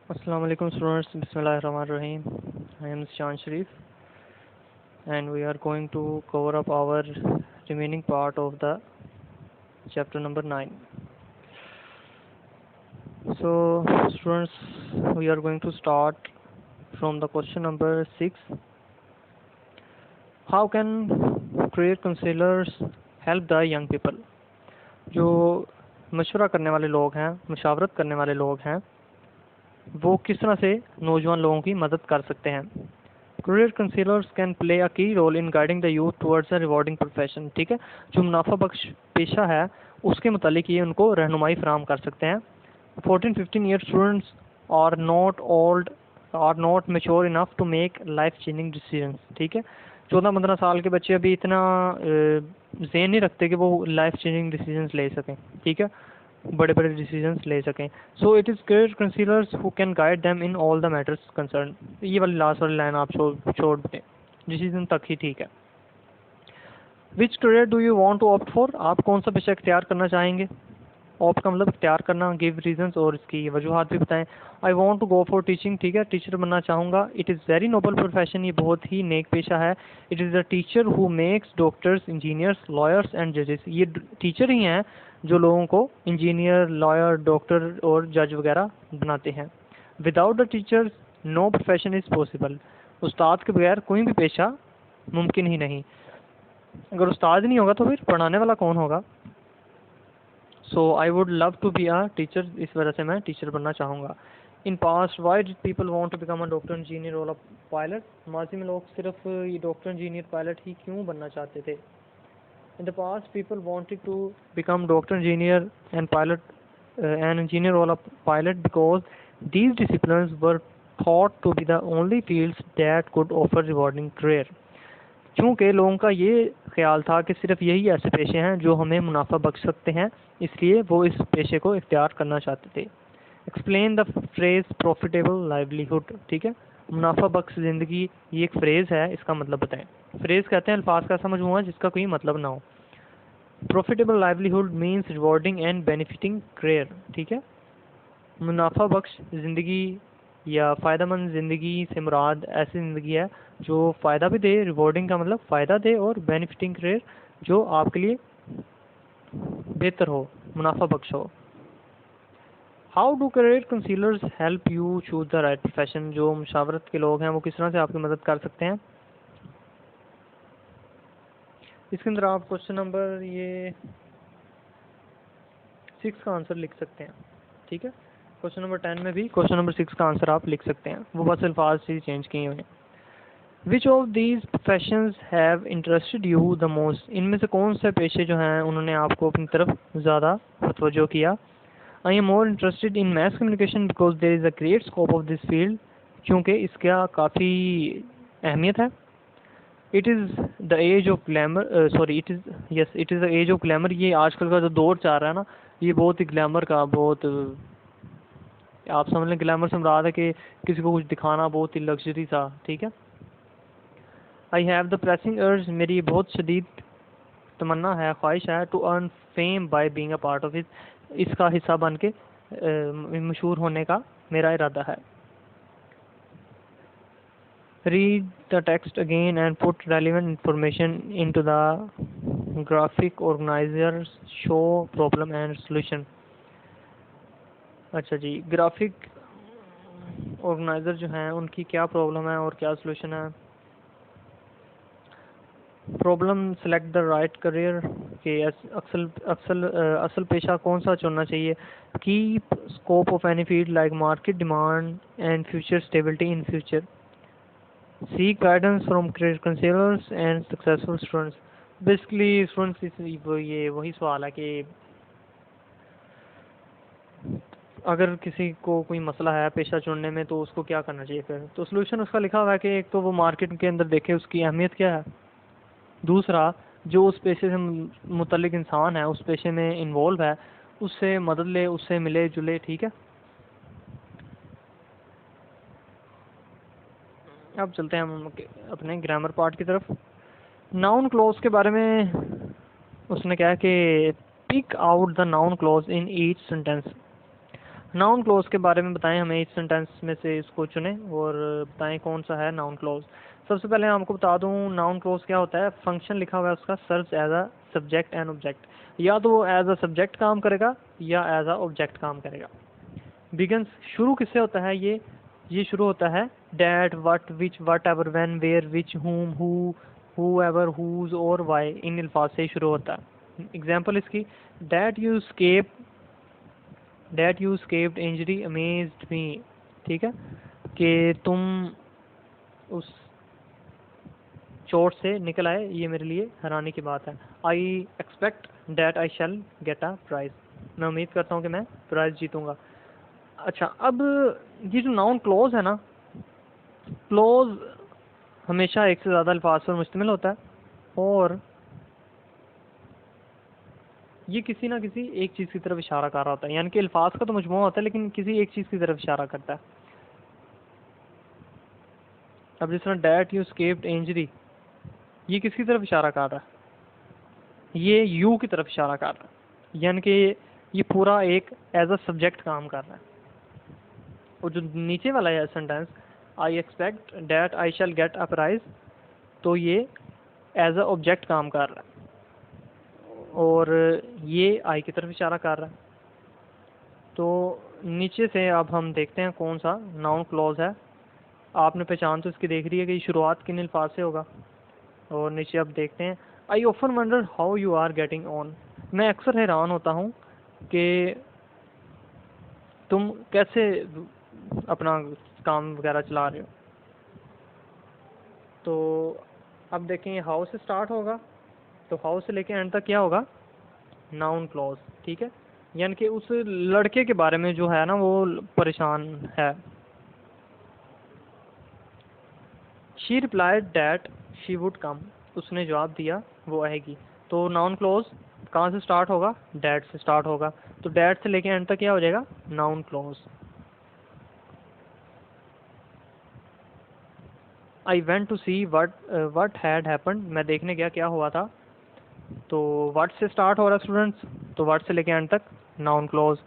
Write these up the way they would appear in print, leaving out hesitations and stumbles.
Assalamu alaikum students, Bismillahirrahmanirrahim. I am Shan Sharif and we are going to cover up our remaining part of the chapter number 9. So students, we are going to start from the question number 6. How can career counselors help the young people? जो मशवरा करने वाले लोग हैं, मशावरत करने वाले लोग हैं, वो किस तरह से नौजवान लोगों की मदद कर सकते हैं। Career counsellors can play a key role in guiding the youth towards a rewarding profession. ठीक है, जो मुनाफा बख्श पेशा है उसके मुतालिक ये उनको रहनुमाई फराम कर सकते हैं। 14-15 year students are not mature enough to make life changing decisions. ठीक है, 14-15 साल के बच्चे अभी इतना ज़हन नहीं रखते कि वो लाइफ चेंजिंग डिसीजंस ले सकें। ठीक है, बड़े बड़े डिसीजंस ले सकें। So it is career counsellors who can guide them in all the matters concern. ये वाली लास्ट वाली लाइन आप छोड़ दें, डिसीजन तक ही ठीक है। Which career do you want to opt for? आप कौन सा पेशा इख्तियार करना चाहेंगे? ऑप्ट का मतलब इख्तियार करना, गिव रीजंस और इसकी वजूहात भी बताएं। I want to go for teaching. ठीक है, टीचर बनना चाहूँगा। It is very noble profession, ये बहुत ही नेक पेशा है। It is a teacher who makes doctors, engineers, lawyers and जजेस। ये टीचर ही हैं जो लोगों को इंजीनियर, लॉयर, डॉक्टर और जज वगैरह बनाते हैं। Without the teachers no profession is possible. उस्ताद के बगैर कोई भी पेशा मुमकिन ही नहीं। अगर उस्ताद नहीं होगा तो फिर पढ़ाने वाला कौन होगा? So I would love to be a teacher, इस वजह से मैं टीचर बनना चाहूँगा। In past why did people want to become a doctor, engineer और अ पायलट? माजी में लोग सिर्फ ये डॉक्टर, इंजीनियर, पायलट ही क्यों बनना चाहते थे? In the past people wanted to become doctor, engineer and pilot and engineer और a pilot because these disciplines were thought to be the only fields that could offer rewarding career. चूँकि लोगों का ये ख्याल था कि सिर्फ यही ऐसे पेशे हैं जो हमें मुनाफा बख्श सकते हैं, इसलिए वो इस पेशे को इख्तियार करना चाहते थे। Explain the phrase profitable livelihood. ठीक है, मुनाफा बख्श ज़िंदगी ये एक फ्रेज़ है, इसका मतलब बताएं। फ्रेज़ कहते हैं अल्फाज का समझूंगा जिसका कोई मतलब ना हो। Profitable livelihood means rewarding and benefiting career. ठीक है, मुनाफा बख्श ज़िंदगी या फ़ायदेमंद ज़िंदगी से मुराद ऐसी ज़िंदगी है जो फ़ायदा भी दे, रिवॉर्डिंग का मतलब फ़ायदा दे, और बेनिफिटिंग करियर जो आपके लिए बेहतर हो, मुनाफा बख्श हो। How do career counsellors help you choose the right profession? जो मुशावरत के लोग हैं वो किस तरह से आपकी मदद कर सकते हैं? इसके अंदर आप क्वेश्चन नंबर ये 6 का आंसर लिख सकते हैं। ठीक है, क्वेश्चन नंबर 10 में भी क्वेश्चन नंबर 6 का आंसर आप लिख सकते हैं, वो बस अल्फाज से चेंज किए हुए हैं। Which of these professions have interested you the most? इनमें से कौन से पेशे जो हैं उन्होंने आपको अपनी तरफ ज़्यादा तवज्जो किया? I am more interested in math communication because there is a great scope of this field, क्योंकि इसका काफ़ी अहमियत है। It is the age of glamour, sorry it is yes it is the age of glamour. ये आजकल का जो दौर चल रहा है ना, ये बहुत ही ग्लैमर का, बहुत आप समझ लें ग्लैमर से मुराद है कि किसी को कुछ दिखाना, बहुत ही लग्जरी सा। ठीक है, आई हैव द प्रेसिंग अर्ज, मेरी बहुत शदीद तमन्ना है, ख्वाहिश है, to earn fame by being a part of it, इसका हिस्सा बन के मशहूर होने का मेरा इरादा है। Read the text again and put relevant information into the graphic organiser, show problem and solution. अच्छा जी, ग्राफिक ऑर्गेनाइजर जो हैं उनकी क्या प्रॉब्लम है और क्या सोल्यूशन है? Problem, select the right career, के असल पेशा कौन सा चुनना चाहिए? Keep scope of any field like market demand and future stability in future. Seek guidance from career counsellors and successful students. Basically students ये वही सवाल है कि अगर किसी को कोई मसला है पेशा चुनने में तो उसको क्या करना चाहिए फिर? तो सोल्यूशन उसका लिखा हुआ है कि एक तो वो मार्केट के अंदर देखे उसकी अहमियत क्या है, दूसरा जो उस पेशे से मुतल्लिक इंसान है, उस पेशे में इन्वॉल्व है, उससे मदद ले, उससे मिले जुले। ठीक है, अब चलते हैं हम अपने ग्रामर पार्ट की तरफ। नाउन क्लॉज के बारे में उसने कहा कि pick out the noun clause in each sentence. Noun clause के बारे में बताएं, हमें इस सेंटेंस में से इसको चुनें और बताएं कौन सा है नाउन क्लोज। सबसे पहले आपको बता दूं नाउन क्लोज क्या होता है। फंक्शन लिखा हुआ है उसका, serves as a subject and object. या तो वो एज अ सब्जेक्ट काम करेगा या एज अ ऑब्जेक्ट काम करेगा। बिगिंस, शुरू किससे होता है ये शुरू होता है that, what, which, whatever, when, where, which, whom, whoever, whose और वाई, इन अल्फाज से ही शुरू होता है। एग्जाम्पल इसकी, that you escaped injury amazed me, ठीक है, कि तुम उस चोट से निकल आए, ये मेरे लिए हैरानी की बात है। I expect that I shall get a prize, मैं उम्मीद करता हूँ कि मैं प्राइज जीतूंगा। अच्छा, अब ये जो नाउन क्लोज है ना, क्लोज हमेशा एक से ज़्यादा अल्फाज पर मुश्तमिल होता है और ये किसी ना किसी एक चीज़ की तरफ इशारा कर रहा होता है। यानी कि अल्फाज का तो मजमूआ होता है लेकिन किसी एक चीज़ की तरफ इशारा करता है। अब जिस तरह डैट यू स्केप्ड इंजरी, ये किसकी तरफ इशारा कर रहा है? ये यू की तरफ इशारा कर रहा है। यानी कि ये पूरा एक एज अ सब्जेक्ट काम कर रहा है। और जो नीचे वाला है sentence, I expect that I shall get a prize, तो ये एज अ ऑब्जेक्ट काम कर रहा है और ये आई की तरफ इशारा कर रहा है। तो नीचे से अब हम देखते हैं कौन सा नाउन क्लॉज है। आपने पहचान तो इसकी देख रही है कि शुरुआत किन अल्फाज से होगा। और नीचे अब देखते हैं, I often wonder how you are getting on, मैं अक्सर हैरान होता हूँ कि तुम कैसे अपना काम वगैरह चला रहे हो। तो अब देखें हाउ से स्टार्ट होगा, तो हाउ से लेके एंड तक क्या होगा? नाउन क्लॉज, ठीक है। यानी कि उस लड़के के बारे में जो है ना वो परेशान है। She replied that she would come, उसने जवाब दिया वो आएगी। तो नाउन क्लॉज कहाँ से स्टार्ट होगा? डैट से स्टार्ट होगा। तो डैट से लेके एंड तक क्या हो जाएगा? Noun clause. I went to see what had happened, मैं देखने गया क्या हुआ था। तो वट से स्टार्ट हो रहा है स्टूडेंट्स, तो वट से लेके एंड तक noun clause.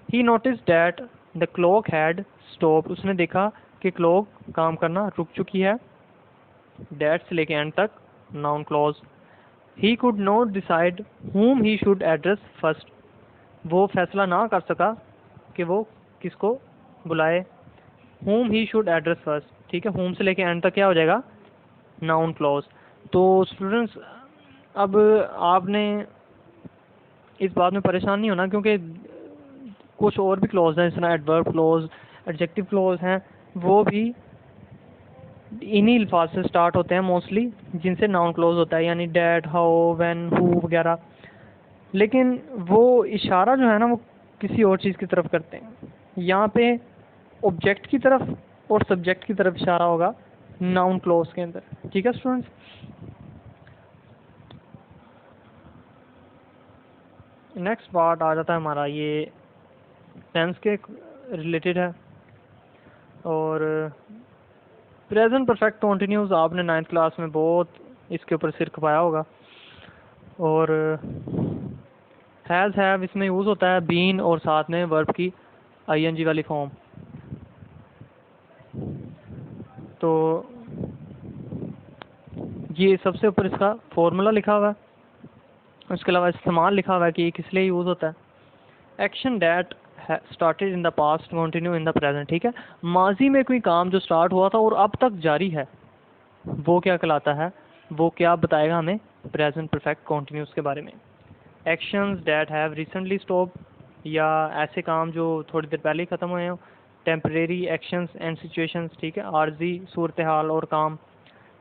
He notice that the clock had stop, उसने देखा कि क्लॉक काम करना रुक चुकी है। डैट से लेके एंड तक noun clause. He could not decide whom he should address first, वो फैसला ना कर सका कि वो किसको बुलाए। whom he should address first, ठीक है। whom से लेके एंड तक क्या हो जाएगा? Noun clause. तो स्टूडेंट्स अब आपने इस बात में परेशान नहीं होना, क्योंकि कुछ और भी क्लॉज हैं, जिस एडवर्ब क्लॉज, एडजेक्टिव क्लॉज हैं, वो भी इन्हीं अल्फाज से स्टार्ट होते हैं मोस्टली, जिनसे नाउन क्लॉज होता है, यानी डैट, हाउ, व्हेन, हु वगैरह। लेकिन वो इशारा जो है ना वो किसी और चीज़ की तरफ करते हैं। यहाँ पे ऑब्जेक्ट की तरफ और सब्जेक्ट की तरफ इशारा होगा नाउन क्लॉज के अंदर, ठीक है स्टूडेंट्स। नेक्स्ट पार्ट आ जाता है हमारा, ये टेंस के रिलेटेड है। और प्रेजेंट परफेक्ट कॉन्टिन्यूज आपने 9th क्लास में बहुत इसके ऊपर सिर खपाया होगा। और हैज़ हैव इसमें यूज़ होता है बीन और साथ में वर्ब की आईएनजी वाली फॉर्म। तो ये सबसे ऊपर इसका फॉर्मूला लिखा हुआ है, उसके अलावा इस्तेमाल लिखा हुआ है कि ये किस लिए यूज़ होता है। Action that started in the past continue in the present, ठीक है। माजी में कोई काम जो स्टार्ट हुआ था और अब तक जारी है, वो क्या कहलाता है? वो क्या बताएगा हमें प्रेजेंट परफेक्ट कॉन्टिन्यूस के बारे में। Actions that have recently stop, या ऐसे काम जो थोड़ी देर पहले ही ख़त्म हुए हों। टेम्परेरी एक्शंस एंड सिचुएशंस, ठीक है, आर्जी सूरत हाल और काम।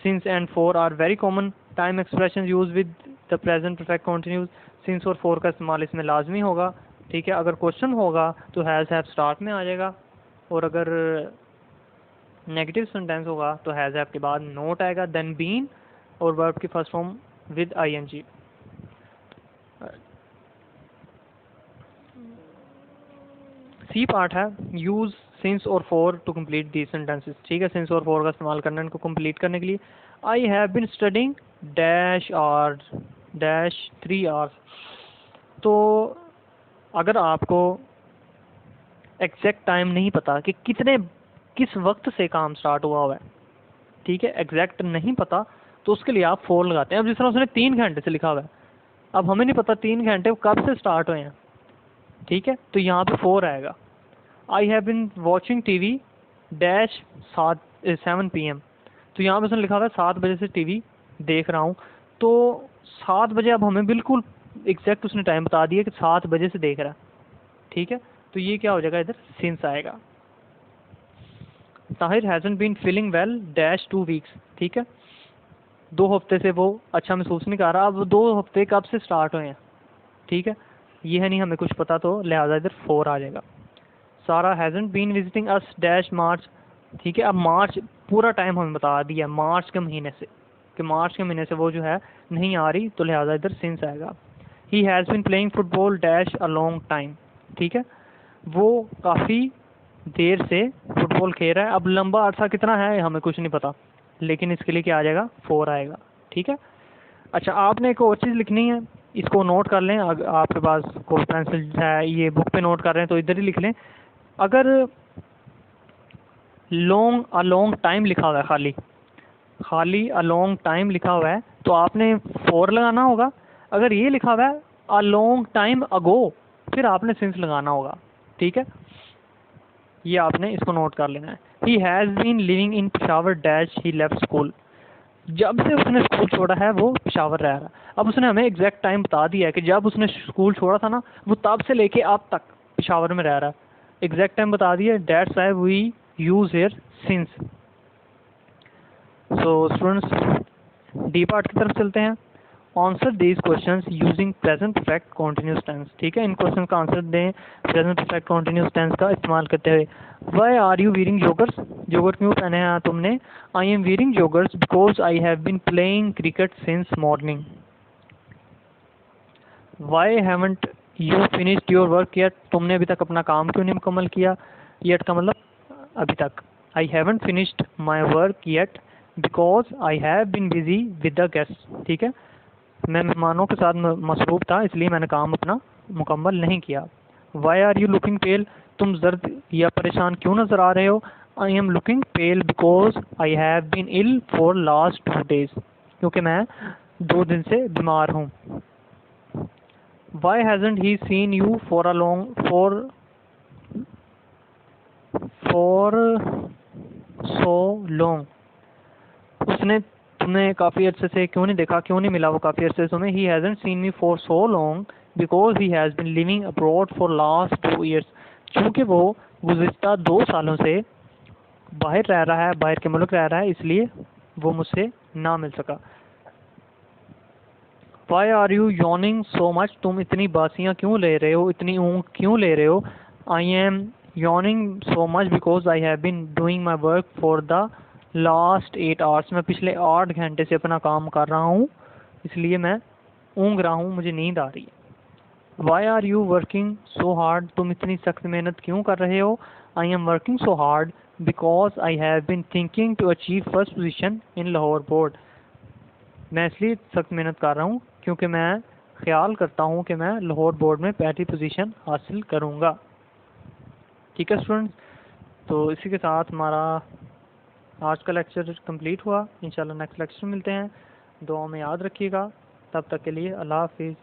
Since and for are very common time expression use with the present perfect continuous, since और फॉर का इस्तेमाल इसमें लाजमी होगा, ठीक है। अगर क्वेश्चन होगा तो हैज़ हैव स्टार्ट में आ जाएगा, और अगर नेगेटिव सेंटेंस होगा तो हैज़ हैव के बाद नोट आएगा, देन बीन और वर्ब की first form with I N G. C part है, यूज सिंस और for to complete the sentences, ठीक है। सिंस और फॉर का इस्तेमाल करना इनको कंप्लीट करने के लिए। I have been studying dash hour dash 3 hours. तो अगर आपको एग्जैक्ट टाइम नहीं पता कि किस वक्त से काम स्टार्ट हुआ है, ठीक है, एग्जैक्ट नहीं पता, तो उसके लिए आप 4 लगाते हैं। अब जिस तरह उसने 3 घंटे से लिखा हुआ है, अब हमें नहीं पता 3 घंटे कब से स्टार्ट हुए हैं, ठीक है, तो यहाँ पे 4 आएगा। आई have been watching TV dash 7 PM, तो यहाँ पे उसने लिखा हुआ है 7 बजे से टीवी देख रहा हूँ, तो 7 बजे अब हमें बिल्कुल एग्जैक्ट उसने टाइम बता दिया कि 7 बजे से देख रहा है, ठीक है, तो ये क्या हो जाएगा, इधर सिंस आएगा। Tahir hasn't been feeling well dash 2 weeks, ठीक है, 2 हफ्ते से वो अच्छा महसूस नहीं कर रहा। अब 2 हफ्ते कब से स्टार्ट हुए हैं, ठीक है, ये है नहीं हमें कुछ पता, तो लिहाजा इधर 4 आ जाएगा। Sara hasn't been visiting us dash March, ठीक है, अब मार्च पूरा टाइम हमें बता दिया मार्च के महीने से, कि मार्च के महीने से वो जो है नहीं आ रही, तो लिहाजा इधर सिंस आएगा। He has been playing football dash a long time, ठीक है, वो काफ़ी देर से फुटबॉल खेल रहा है। अब लंबा अरसा कितना है हमें कुछ नहीं पता, लेकिन इसके लिए क्या आ जाएगा, 4 आएगा, ठीक है। अच्छा, आपने एक और चीज़ लिखनी है, इसको नोट कर लें, अगर आपके पास कोई पेंसिल है, ये बुक पे नोट कर रहे हैं तो इधर ही लिख लें। अगर अ लॉन्ग टाइम लिखा हुआ है, खाली अ लॉन्ग टाइम लिखा हुआ है, तो आपने 4 लगाना होगा। अगर ये लिखा हुआ है अ लॉन्ग टाइम अगो, फिर आपने सिंस लगाना होगा, ठीक है, ये आपने इसको नोट कर लेना है। He has been living in Peshawar dash he left school, जब से उसने स्कूल छोड़ा है वो पेशावर रह रहा है। अब उसने हमें एग्जैक्ट टाइम बता दिया है कि जब उसने स्कूल छोड़ा था ना, वो तब से लेके अब तक पेशावर में रह रहा है, एग्जैक्ट टाइम बता दिया। That's why we use here since. So students, D part की तरफ चलते हैं। Answer these questions using present perfect continuous tense, ठीक है, इन क्वेश्चन का आंसर दें प्रेजेंट परफेक्ट कॉन्टिन्यूस टेंस का इस्तेमाल करते हुए। Why are you wearing joggers, jogger क्यों पहने हैं तुमने। I am wearing joggers because I have been playing cricket since morning. Why haven't you finished your work yet, तुमने अभी तक अपना काम क्यों नहीं मुकम्मल किया। येट का मतलब अभी तक। I haven't finished my work yet because I have been busy with the guest, ठीक है, मैं मेहमानों के साथ मसरूफ था, इसलिए मैंने काम अपना मुकम्मल नहीं किया। Why are you looking pale, तुम जर्द या परेशान क्यों नज़र आ रहे हो। I am looking pale because I have been ill for last 2 days, क्योंकि मैं 2 दिन से बीमार हूँ। Why hasn't he seen you for so long, उसने तुम्हें काफ़ी अरसे से क्यों नहीं देखा, क्यों नहीं मिला वो काफ़ी अरसे से तुम्हें। He hasn't scene me for so long because he has been living abroad for last 2 years, चूँकि वो गुज़िश्ता 2 सालों से बाहर रह रहा है, बाहर के मुल्क रह रहा है, इसलिए वो मुझसे ना मिल सका। Why are you yawning so much, तुम इतनी बासियाँ क्यों ले रहे हो, इतनी ऊँग क्यों ले रहे हो। I M yawning so much because I have been doing my work for the last 8 hours, मैं पिछले 8 घंटे से अपना काम कर रहा हूँ, इसलिए मैं ऊँग रहा हूँ, मुझे नींद आ रही है। Why are you working so hard, तुम इतनी सख्त मेहनत क्यों कर रहे हो। I am working so hard because I have been thinking to achieve first position in Lahore board, मैं इसलिए सख्त मेहनत कर रहा हूँ क्योंकि मैं ख्याल करता हूँ कि मैं लाहौर बोर्ड में पहली पोजीशन हासिल करूँगा, ठीक है स्टूडेंट्स। तो इसी के साथ हमारा आज का लेक्चर कंप्लीट हुआ। इंशाल्लाह नेक्स्ट लेक्चर मिलते हैं, दुआ में याद रखिएगा, तब तक के लिए अल्लाह हाफिज़।